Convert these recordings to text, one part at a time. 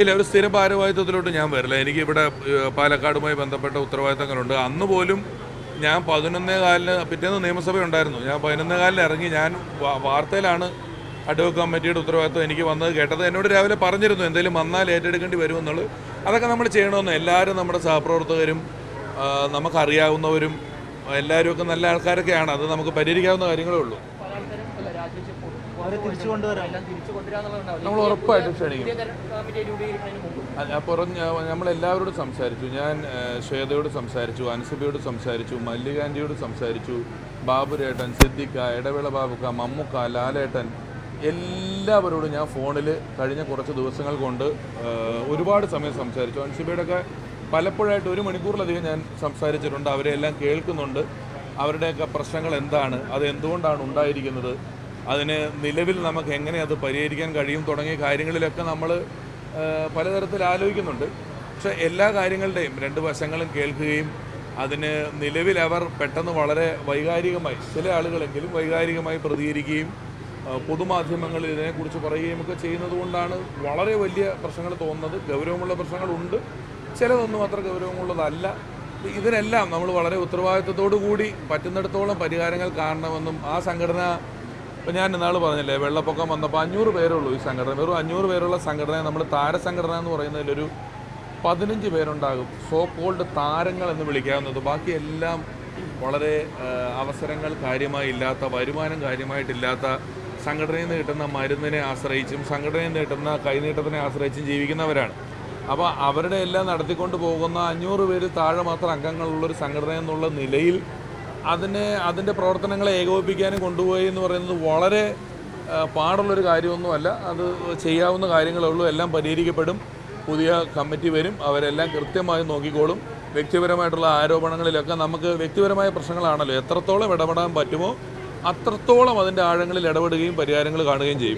ഇല്ല, ഒരു സ്ഥിര ഭാരവാഹിത്വത്തിലോട്ട് ഞാൻ വരില്ല. എനിക്കിവിടെ പാലക്കാടുമായി ബന്ധപ്പെട്ട ഉത്തരവാദിത്തങ്ങളുണ്ട്. അന്ന് പോലും ഞാൻ 11:15 പിറ്റേന്ന് നിയമസഭ ഉണ്ടായിരുന്നു. ഞാൻ 11:15 ഇറങ്ങി. ഞാൻ വാർത്തയിലാണ് അഡ്വോക്കേറ്റ് കമ്മിറ്റിയുടെ ഉത്തരവാദിത്വം എനിക്ക് വന്നത് കേട്ടത്. എന്നോട് രാവിലെ പറഞ്ഞിരുന്നു എന്തെങ്കിലും വന്നാൽ ഏറ്റെടുക്കേണ്ടി വരുമെന്നുള്ളത്. അതൊക്കെ നമ്മൾ ചെയ്യണമെന്ന്. എല്ലാവരും നമ്മുടെ സഹപ്രവർത്തകരും നമുക്കറിയാവുന്നവരും എല്ലാവരും ഒക്കെ നല്ല ആൾക്കാരൊക്കെയാണ്. അത് നമുക്ക് പരിഹരിക്കാവുന്ന കാര്യങ്ങളേ ഉള്ളൂ. നമ്മൾ ഉറപ്പായിട്ടും ക്ഷണിക്കും. നമ്മളെല്ലാവരോടും സംസാരിച്ചു. ഞാൻ ശ്വേതയോട് സംസാരിച്ചു, അൻസിബയോട് സംസാരിച്ചു, മല്ലികാൻ്റിയോട് സംസാരിച്ചു, ബാബുരേട്ടൻ, സിദ്ദിഖ, ഇടവേള ബാബുക്ക, മമ്മുക്ക, ലാലേട്ടൻ, എല്ലാവരോടും ഞാൻ ഫോണിൽ കഴിഞ്ഞ കുറച്ച് ദിവസങ്ങൾ കൊണ്ട് ഒരുപാട് സമയം സംസാരിച്ചു. അൻസിബയോടൊക്കെ പലപ്പോഴായിട്ട് 1 മണിക്കൂറിലധികം ഞാൻ സംസാരിച്ചിട്ടുണ്ട്. അവരെല്ലാം കേൾക്കുന്നുണ്ട്. അവരുടെയൊക്കെ പ്രശ്നങ്ങൾ എന്താണ്, അത് എന്തുകൊണ്ടാണ് ഉണ്ടായിരിക്കുന്നത്, അതിന് നിലവിൽ നമുക്ക് എങ്ങനെ അത് പരിഹരിക്കാൻ കഴിയും തുടങ്ങിയ കാര്യങ്ങളിലൊക്കെ നമ്മൾ പലതരത്തിൽ ആലോചിക്കുന്നുണ്ട്. പക്ഷേ എല്ലാ കാര്യങ്ങളുടെയും 2 വശങ്ങളും കേൾക്കുകയും അതിന് നിലവിൽ അവർ പെട്ടെന്ന് വളരെ വൈകാരികമായി, ചില ആളുകളെങ്കിലും വൈകാരികമായി പ്രതികരിക്കുകയും പൊതുമാധ്യമങ്ങളിൽ ഇതിനെക്കുറിച്ച് പറയുകയും ഒക്കെ ചെയ്യുന്നത് കൊണ്ടാണ് വളരെ വലിയ പ്രശ്നങ്ങൾ തോന്നുന്നത്. ഗൗരവമുള്ള പ്രശ്നങ്ങളുണ്ട്, ചിലതൊന്നും അത്ര ഗൗരവമുള്ളതല്ല. ഇതിനെല്ലാം നമ്മൾ വളരെ ഉത്തരവാദിത്വത്തോടു കൂടി പറ്റുന്നിടത്തോളം പരിഹാരങ്ങൾ കാണണമെന്നും ആ സംഘടന, ഇപ്പോൾ ഞാൻ ഇന്നാൾ പറഞ്ഞില്ലേ, വെള്ളപ്പൊക്കം വന്നപ്പോൾ 500 പേരേ ഉള്ളൂ ഈ സംഘടന. വെറും 500 പേരുള്ള സംഘടനയെ നമ്മൾ താരസംഘടന എന്ന് പറയുന്നതിലൊരു 15 പേരുണ്ടാകും, സോ കോൾഡ് താരങ്ങൾ എന്ന് വിളിക്കാവുന്നത്. ബാക്കിയെല്ലാം വളരെ അവസരങ്ങൾ കാര്യമായി ഇല്ലാത്ത, വരുമാനം കാര്യമായിട്ടില്ലാത്ത, സംഘടനയിൽ നിന്ന് കിട്ടുന്ന മരുന്നിനെ ആശ്രയിച്ചും സംഘടനയിൽ നിന്ന് കിട്ടുന്ന കൈനീട്ടത്തിനെ ആശ്രയിച്ചും ജീവിക്കുന്നവരാണ്. അപ്പോൾ അവരുടെ എല്ലാം നടത്തിക്കൊണ്ട് പോകുന്ന 500 പേര് താഴെ മാത്രം അംഗങ്ങളുള്ളൊരു സംഘടന എന്നുള്ള നിലയിൽ അതിൻ്റെ പ്രവർത്തനങ്ങളെ ഏകോപിപ്പിക്കാനും കൊണ്ടുപോയി എന്ന് പറയുന്നത് വളരെ പാടുള്ളൊരു കാര്യമൊന്നുമല്ല. അത് ചെയ്യാവുന്ന കാര്യങ്ങളേ ഉള്ളൂ. എല്ലാം പരിഹരിക്കപ്പെടും. പുതിയ കമ്മിറ്റി വരും, അവരെല്ലാം കൃത്യമായി നോക്കിക്കോളും. വ്യക്തിപരമായിട്ടുള്ള ആരോപണങ്ങളിലൊക്കെ നമുക്ക് വ്യക്തിപരമായ പ്രശ്നങ്ങളാണല്ലോ, എത്രത്തോളം ഇടപെടാൻ പറ്റുമോ അത്രത്തോളം അതിൻ്റെ ആഴങ്ങളിൽ ഇടപെടുകയും പരിഹാരങ്ങൾ കാണുകയും ചെയ്യും.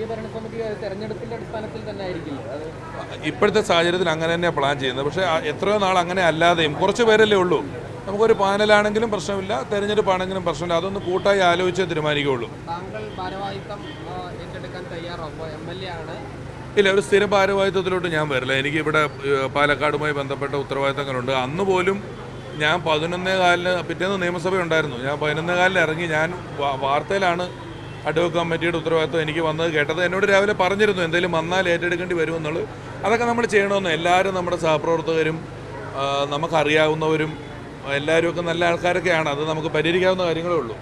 ഇപ്പോഴത്തെ സാഹചര്യത്തിൽ അങ്ങനെ തന്നെയാണ് പ്ലാൻ ചെയ്യുന്നത്. പക്ഷേ എത്രയോ നാൾ അങ്ങനെ അല്ലാതെയും കുറച്ച് പേരല്ലേ ഉള്ളൂ. നമുക്കൊരു പാനലാണെങ്കിലും പ്രശ്നമില്ല, തെരഞ്ഞെടുപ്പാണെങ്കിലും പ്രശ്നമില്ല. അതൊന്ന് കൂട്ടായി ആലോചിച്ചേ തീരുമാനിക്കുകയുള്ളൂ. ഇല്ല, ഒരു സ്ഥിര ഭാരവാഹിത്വത്തിലോട്ട് ഞാൻ വരില്ല. എനിക്കിവിടെ പാലക്കാടുമായി ബന്ധപ്പെട്ട ഉത്തരവാദിത്തങ്ങളുണ്ട്. അന്ന് പോലും ഞാൻ 11:15 പിറ്റേന്ന് നിയമസഭ ഉണ്ടായിരുന്നു. ഞാൻ 11:15 ഇറങ്ങി. ഞാൻ വാർത്തയിലാണ് അഡ്വോക്കേറ്റ് കമ്മിറ്റിയുടെ ഉത്തരവാദിത്വം എനിക്ക് വന്നത് കേട്ടത്. എന്നോട് രാവിലെ പറഞ്ഞിരുന്നു എന്തെങ്കിലും വന്നാൽ ഏറ്റെടുക്കേണ്ടി വരുമെന്നുള്ളത്. അതൊക്കെ നമ്മൾ ചെയ്യണമെന്ന്. എല്ലാവരും നമ്മുടെ സഹപ്രവർത്തകരും നമുക്കറിയാവുന്നവരും എല്ലാവരും ഒക്കെ നല്ല ആൾക്കാരൊക്കെയാണ്. അത് നമുക്ക് പരിഹരിക്കാവുന്ന കാര്യങ്ങളേ ഉള്ളൂ.